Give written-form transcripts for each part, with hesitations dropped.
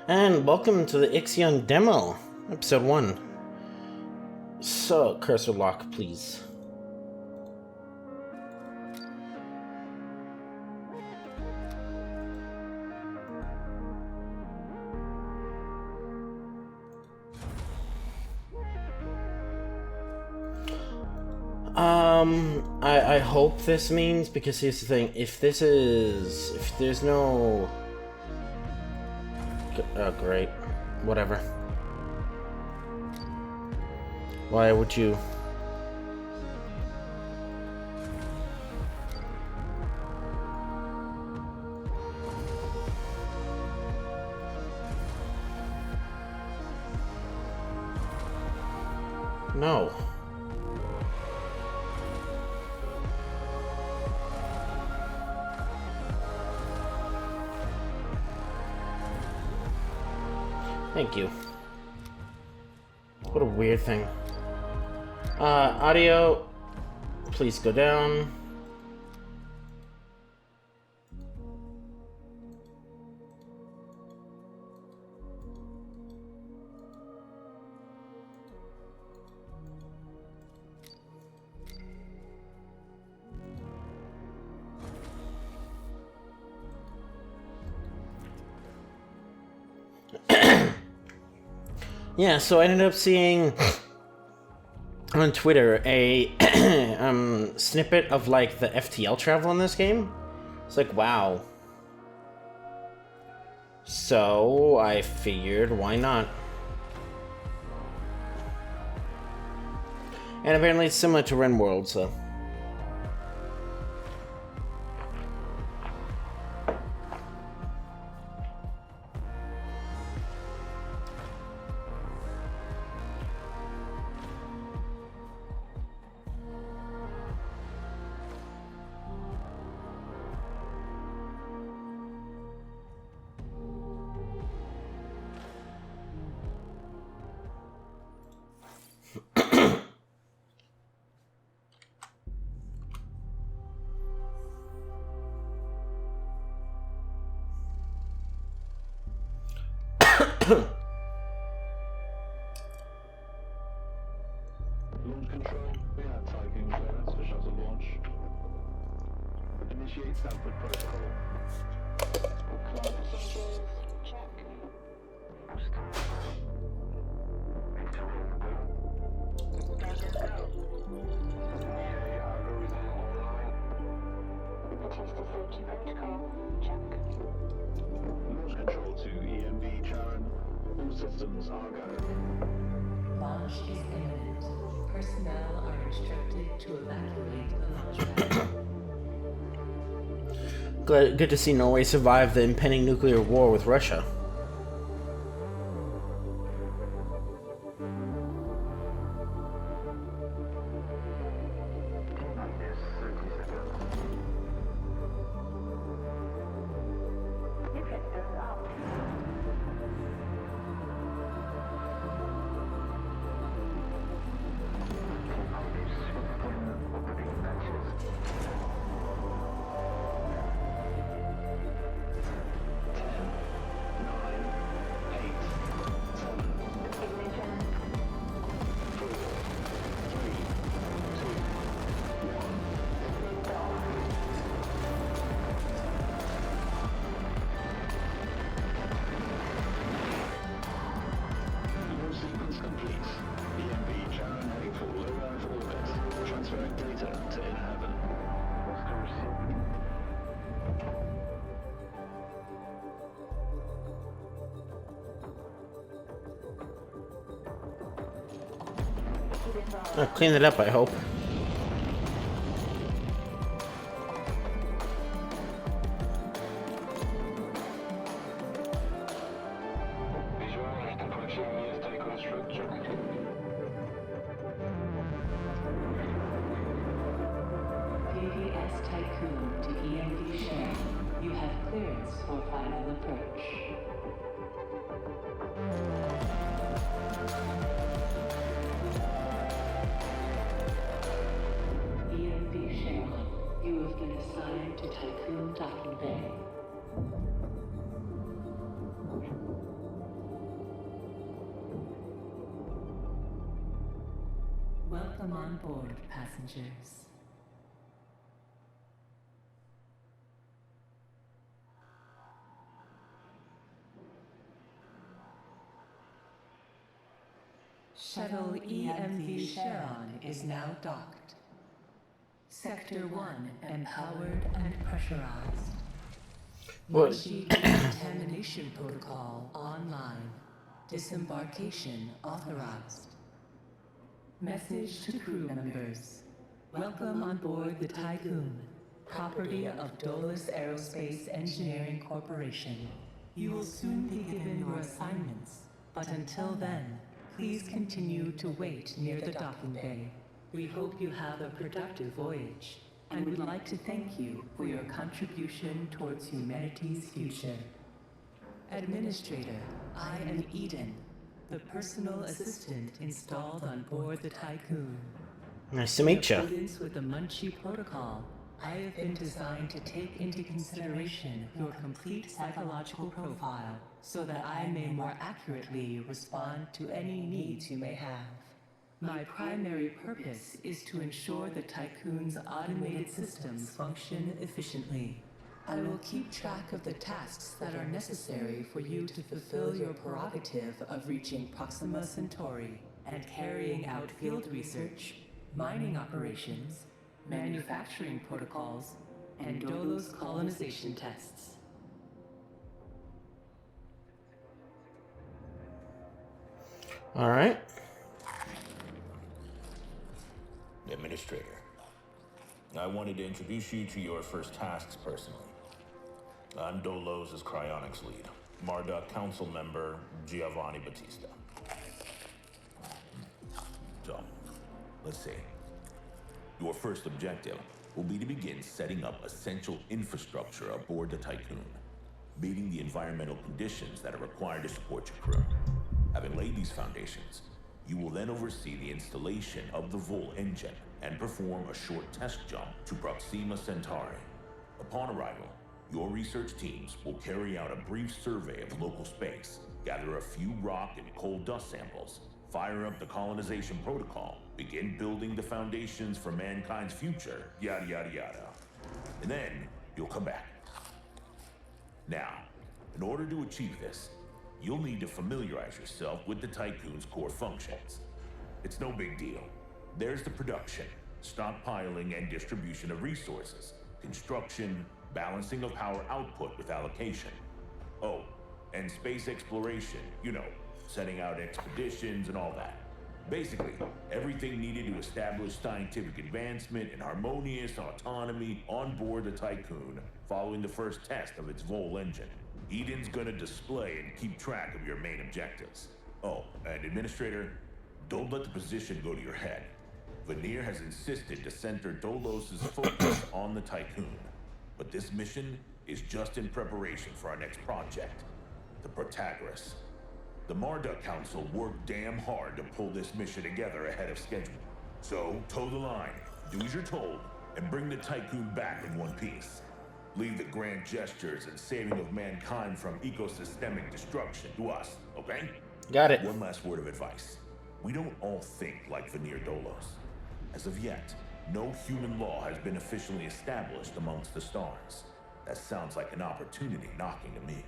And welcome to the IXION Demo, Episode 1. So, cursor lock, please. I hope this means, because here's the thing, if there's no... Oh, great. Whatever. Why would you... No. Thank you. What a weird thing. Audio, please go down. Yeah, so I ended up seeing on Twitter a snippet of like the FTL travel in this game. It's like, wow. So I figured, why not? And apparently it's similar to RenWorld, so. Launch control, we have Tycoon clearance for shuttle launch. Initiate Stanford protocol. Climate controls, check. Attested safety protocol, check. Launch control to EMB Charon. All systems are go. Launch is imminent. Personnel are instructed to evacuate the launch pad. Good to see Norway survive the impending nuclear war with Russia. I'll clean it up, I hope. Visualize approaching nearest Tycoon structure. PPS Tycoon to EMB share. You have clearance for final approach. EMB share. You have been assigned to Tycoon Docking Bay. Welcome on board, passengers. Shuttle EMV Charon is now docked. Sector 1 empowered and pressurized. What? Munchie decontamination protocol online. Disembarkation authorized. Message to crew members. Welcome on board the Tycoon, property of Dolus Aerospace Engineering Corporation. You will soon be given your assignments, but until then, please continue to wait near the docking bay. We hope you have a productive voyage, and would like to thank you for your contribution towards humanity's future. Administrator, I am Eden, the personal assistant installed on board the Tycoon. Nice to meet In you. accordance with the Munchie Protocol, I have been designed to take into consideration your complete psychological profile so that I may more accurately respond to any needs you may have. My primary purpose is to ensure the Tycoon's automated systems function efficiently. I will keep track of the tasks that are necessary for you to fulfill your prerogative of reaching Proxima Centauri and carrying out field research, mining operations, manufacturing protocols, and Dolos colonization tests. All right. Administrator, I wanted to introduce you to your first tasks personally. I'm Dolos' cryonics lead, Marduk Council member Giovanni Battista. So, let's see. Your first objective will be to begin setting up essential infrastructure aboard the Tycoon, meeting the environmental conditions that are required to support your crew. Having laid these foundations, you will then oversee the installation of the Vol engine and perform a short test jump to Proxima Centauri. Upon arrival, your research teams will carry out a brief survey of local space, gather a few rock and coal dust samples, fire up the colonization protocol, begin building the foundations for mankind's future, yada yada yada. And then you'll come back. Now, in order to achieve this, you'll need to familiarize yourself with the Tycoon's core functions. It's no big deal. There's the production, stockpiling and distribution of resources, construction, balancing of power output with allocation. Oh, and space exploration, you know, setting out expeditions and all that. Basically, everything needed to establish scientific advancement and harmonious autonomy on board the Tycoon following the first test of its Vol engine. Eden's gonna display and keep track of your main objectives. Oh, and Administrator, don't let the position go to your head. Veneer has insisted to center Dolos' focus on the Tycoon. But this mission is just in preparation for our next project, the Protagoras. The Marduk Council worked damn hard to pull this mission together ahead of schedule. So, toe the line, do as you're told, and bring the Tycoon back in one piece. Leave the grand gestures and saving of mankind from ecosystemic destruction to us, okay? Got it. One last word of advice. We don't all think like Veneer Dolos. As of yet, no human law has been officially established amongst the stars. That sounds like an opportunity knocking to me.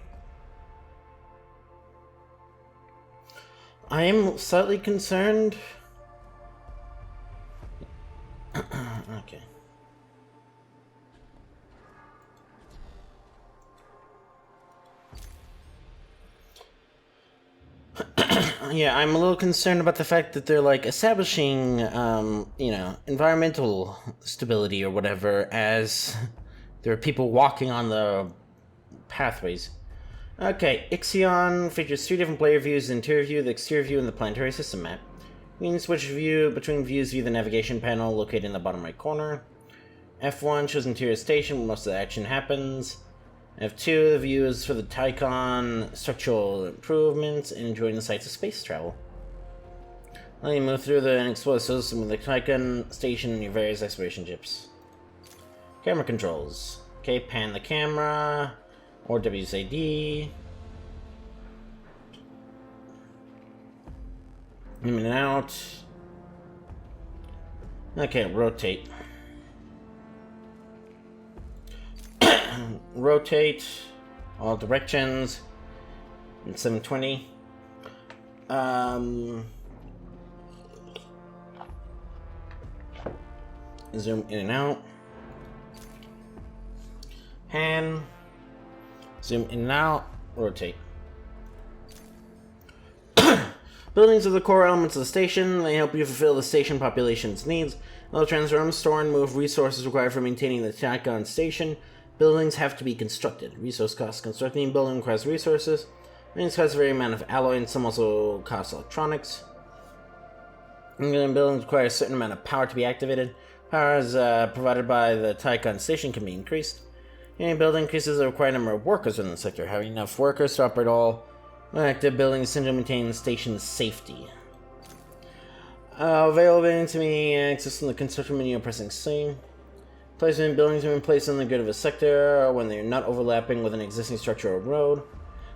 I am slightly concerned. Okay. Yeah, I'm a little concerned about the fact that they're like establishing, environmental stability or whatever as there are people walking on the pathways. Okay, IXION features 3 different player views: the interior view, the exterior view, and the planetary system map. You can switch between views via the navigation panel located in the bottom right corner. F1 shows interior station where most of the action happens. F2, the view is for the Tycon structural improvements and enjoying the sights of space travel. Then you move through and explore the system with the Tycon station and your various exploration ships. Camera controls. Okay, pan the camera, or WSAD. In and out. Okay, rotate. Rotate all directions in 720. Zoom in and out. Hand. Zoom in and out. Rotate. Buildings are the core elements of the station. They help you fulfill the station population's needs. They'll transform, store, and move resources required for maintaining the Tacon station. Buildings have to be constructed. Resource costs. Constructing a building requires resources. These cost a very amount of alloy, and some also cost electronics. Buildings require a certain amount of power to be activated. Power is provided by the Tacon station can be increased. Any building increases the required number of workers within the sector. Having enough workers to operate all active buildings essentially maintain the station's safety. Available to me access in the construction menu pressing C. Placement buildings have been placed on the grid of a sector when they are not overlapping with an existing structure or road.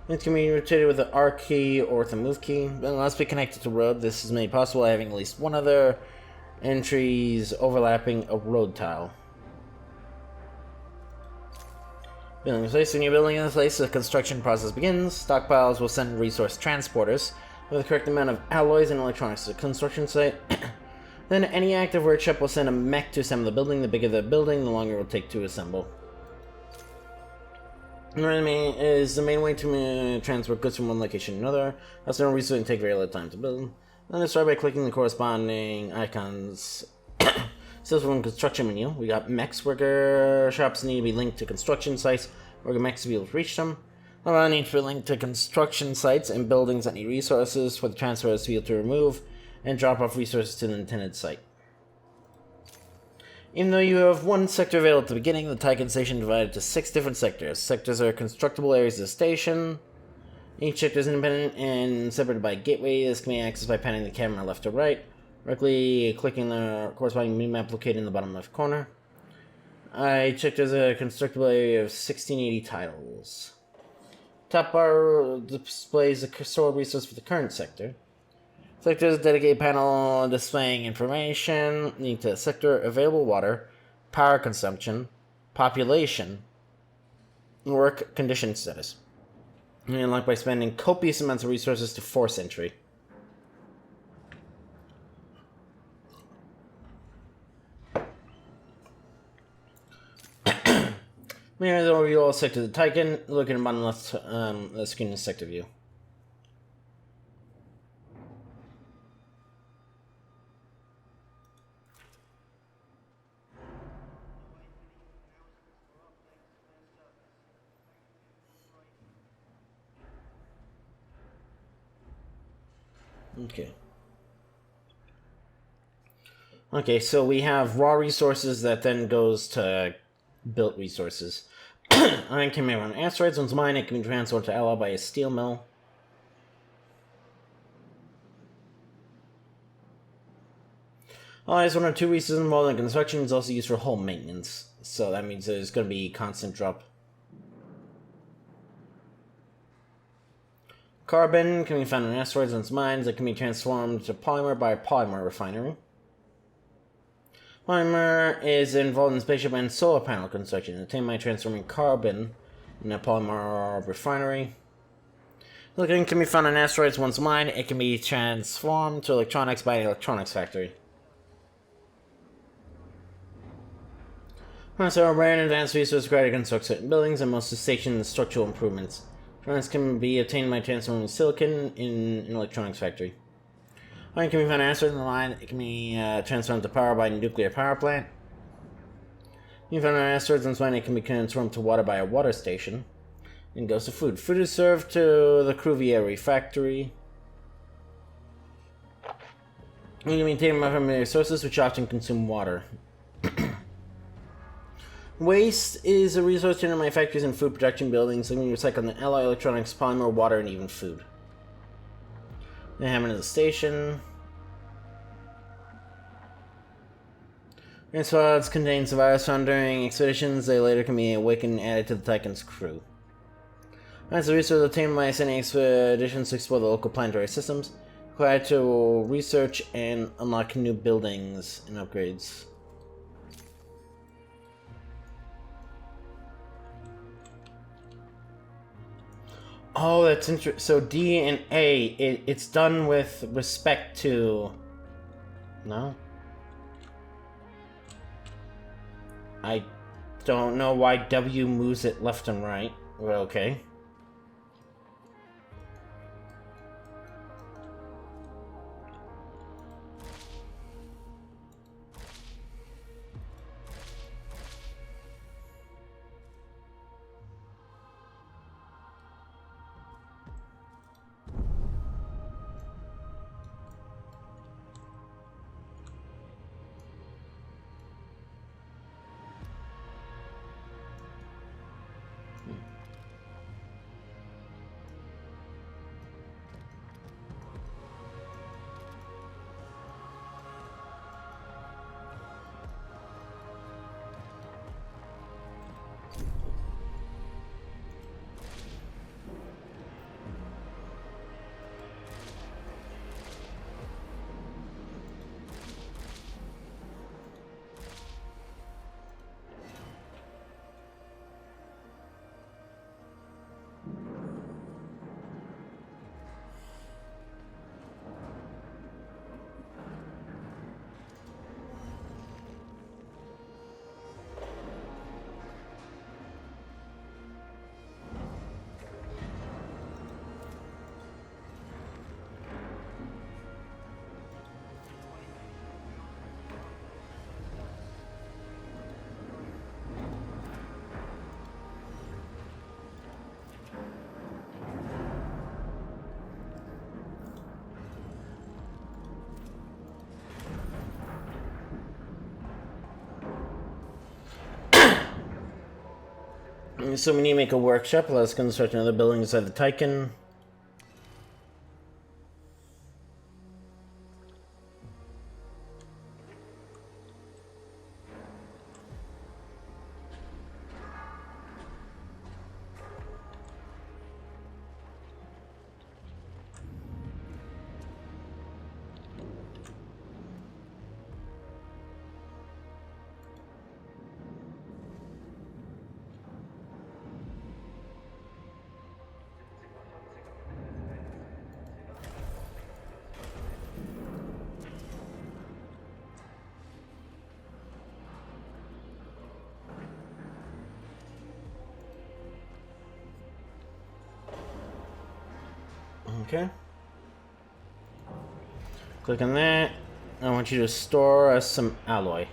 It can be rotated with the R key or with the move key. But must be connected to road. This is made possible by having at least one other entries overlapping a road tile. Building in place. When you're building in place, the construction process begins. Stockpiles will send resource transporters with the correct amount of alloys and electronics to the construction site. Then any active workshop will send a mech to assemble the building. The bigger the building, the longer it will take to assemble. Is the main way to transport goods from one location to another. That's no reason to take very little time to build. Then start by clicking the corresponding icons. So from construction menu, we got mechs. Worker shops need to be linked to construction sites. Worker mechs to be able to reach them. Need to be linked to construction sites and buildings that need resources for the transfers to be able to remove and drop off resources to the intended site. Even though you have one sector available at the beginning, the Tacon station is divided into 6 different sectors. Sectors are constructible areas of the station. Each sector is independent and separated by a gateway. This can be accessed by panning the camera left or right. Directly clicking the corresponding minimap located in the bottom left corner. Each sector is a constructible area of 1680 tiles. Top bar displays the stored resource for the current sector. Sector is a dedicated panel displaying information linked to sector, available water, power consumption, population, work condition status. And unlocked by spending copious amounts of resources to force entry. Here's the overview of all sectors of the Tacon. Look at the bottom left the screen is sector view. Okay, so we have raw resources that then goes to built resources. Iron can be run asteroids. Once mined, it can be transferred to alloy by a steel mill. There's 1 or 2 resources involved in construction. It's also used for home maintenance. So that means there's going to be constant drop. Carbon can be found in asteroids and mines that can be transformed to polymer by a polymer refinery. Polymer is involved in spaceship and solar panel construction, obtained by transforming carbon in a polymer refinery. Silicon can be found in asteroids. Once mined, it can be transformed to electronics by an electronics factory. So, rare and advanced resources required to construct certain buildings and most of the station's structural improvements. Electronics can be obtained by transforming silicon in an electronics factory. Iron can be found in asteroids in the line. It can be transformed to power by a nuclear power plant. You found in asteroids and swine, it can be transformed to water by a water station. And goes to food. Food is served to the crew via a refactory. You can maintain primary sources which often consume water. Waste is a resource generated by factories and food production buildings. They can be recycled in alloy, electronics, polymer, water, and even food. They have it at the station. These pods contain survivors found during expeditions. They later can be awakened and added to the Tacon's crew. That's the resource obtained by sending expeditions to explore the local planetary systems. Apply to research and unlock new buildings and upgrades. Oh, that's interesting. So D and A, it's done with respect to... No? I don't know why W moves it left and right. Well, okay. So we need to make a workshop. Let's construct another building inside the Tycoon. Okay. Click on that. I want you to store us some alloy.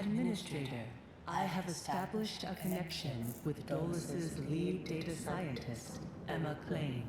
Administrator, I have established a connection with Dolus's lead data scientist, Emma Klein.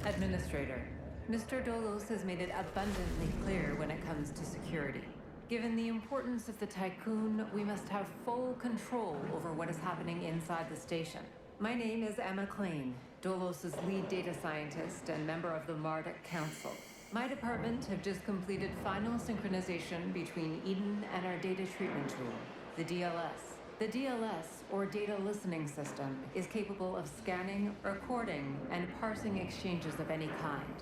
Administrator, Mr. Dolos has made it abundantly clear when it comes to security. Given the importance of the Tycoon, we must have full control over what is happening inside the station. My name is Emma Klein, Dolos's lead data scientist and member of the Marduk Council. My department have just completed final synchronization between Eden and our data treatment tool, the DLS. The DLS, or Data Listening System, is capable of scanning, recording, and parsing exchanges of any kind.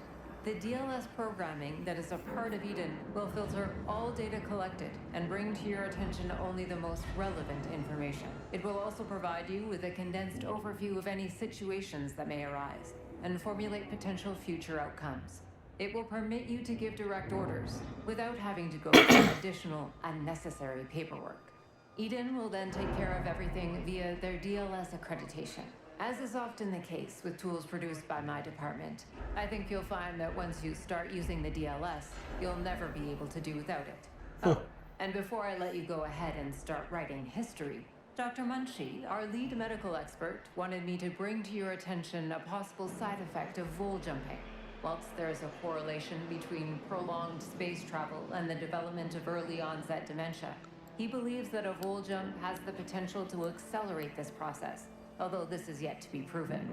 The DLS programming that is a part of Eden will filter all data collected and bring to your attention only the most relevant information. It will also provide you with a condensed overview of any situations that may arise and formulate potential future outcomes. It will permit you to give direct orders without having to go through additional unnecessary paperwork. Eden will then take care of everything via their DLS accreditation. As is often the case with tools produced by my department, I think you'll find that once you start using the DLS, you'll never be able to do without it. Oh, and before I let you go ahead and start writing history, Dr. Munchie, our lead medical expert, wanted me to bring to your attention a possible side effect of vol jumping. Whilst there is a correlation between prolonged space travel and the development of early onset dementia, he believes that a vol jump has the potential to accelerate this process, although this is yet to be proven.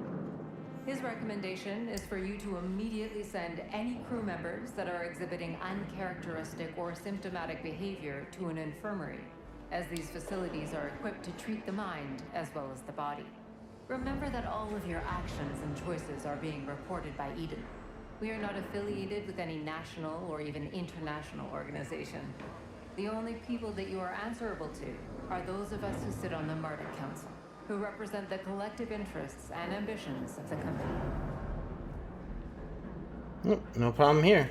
His recommendation is for you to immediately send any crew members that are exhibiting uncharacteristic or symptomatic behavior to an infirmary, as these facilities are equipped to treat the mind as well as the body. Remember that all of your actions and choices are being reported by Eden. We are not affiliated with any national or even international organization. The only people that you are answerable to are those of us who sit on the Marduk Council, who represent the collective interests and ambitions of the company. No problem here.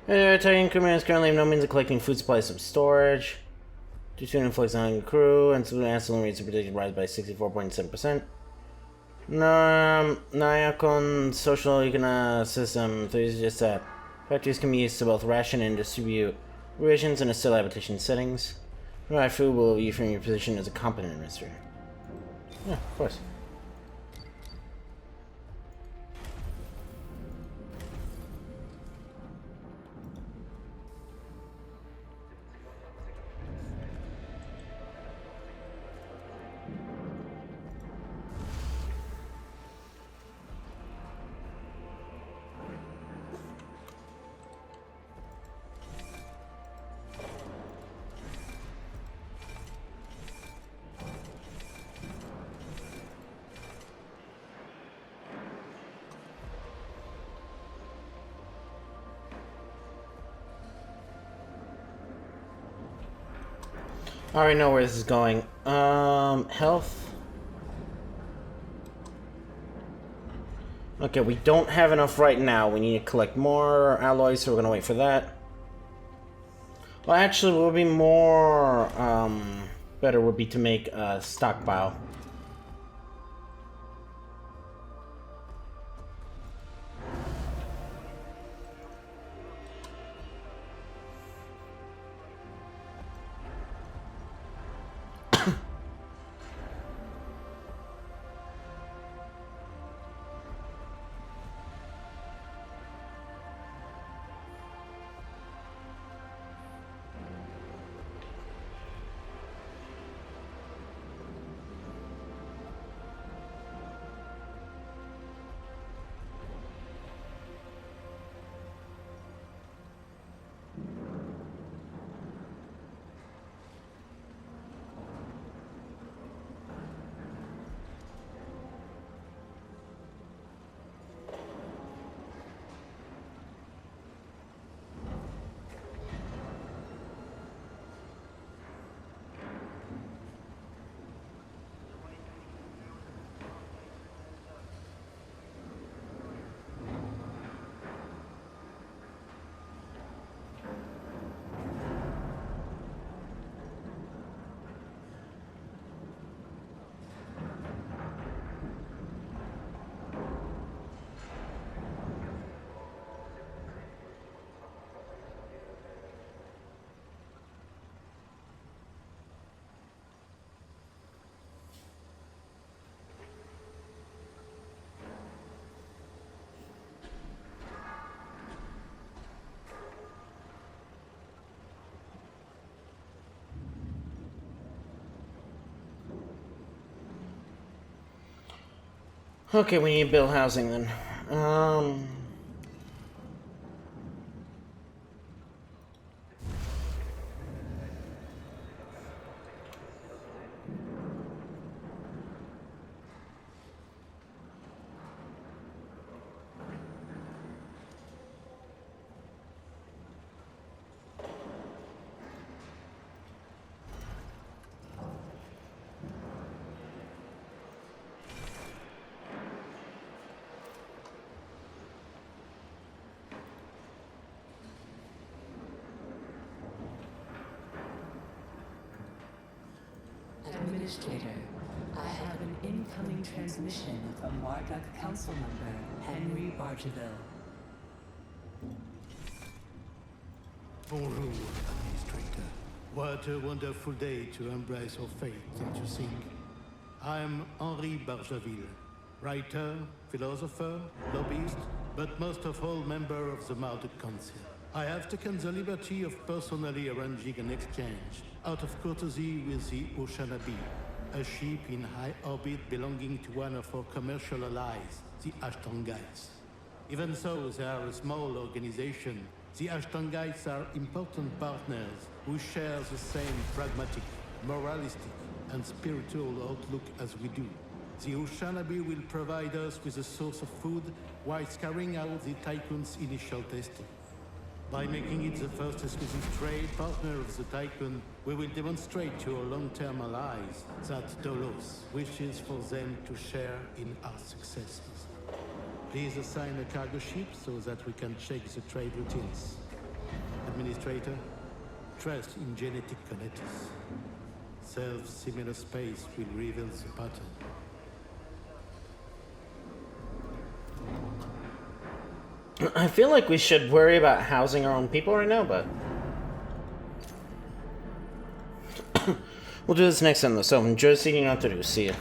Titan crewman is currently have no means of collecting food supplies from storage. Due to an influx on crew, and so accident rates are predicted to rise by 64.7%. IXION social economic system. So it's just that factories can be used to both ration and distribute rations in a still habitation settings. Provide food will be from your position as a competent administrator. Yeah, of course. I already know where this is going. Health. Okay, we don't have enough right now. We need to collect more alloys, so we're gonna wait for that. Well, actually, what would be more, better would be to make a stockpile. Okay, we need to build housing then. Administrator, I have an incoming transmission from Marduk Council member Henry Bargeville. Bonjour, Administrator. What a wonderful day to embrace our fate, don't you think? I'm Henri Bargeville, writer, philosopher, lobbyist, but most of all member of the Marduk Council. I have taken the liberty of personally arranging an exchange, out of courtesy with the Oceanabi, a ship in high orbit belonging to one of our commercial allies, the Ashtongites. Even though they are a small organization, the Ashtongites are important partners who share the same pragmatic, moralistic, and spiritual outlook as we do. The Oceanabi will provide us with a source of food whilst carrying out the Tycoon's initial testing. By making it the first exclusive trade partner of the Tycoon, we will demonstrate to our long-term allies that Dolos wishes for them to share in our successes. Please assign a cargo ship so that we can check the trade routines. Administrator, trust in genetic kinetics. Self-similar space will reveal the pattern. I feel like we should worry about housing our own people right now, but we'll do this next time though. So enjoy seeing you out to do. See ya.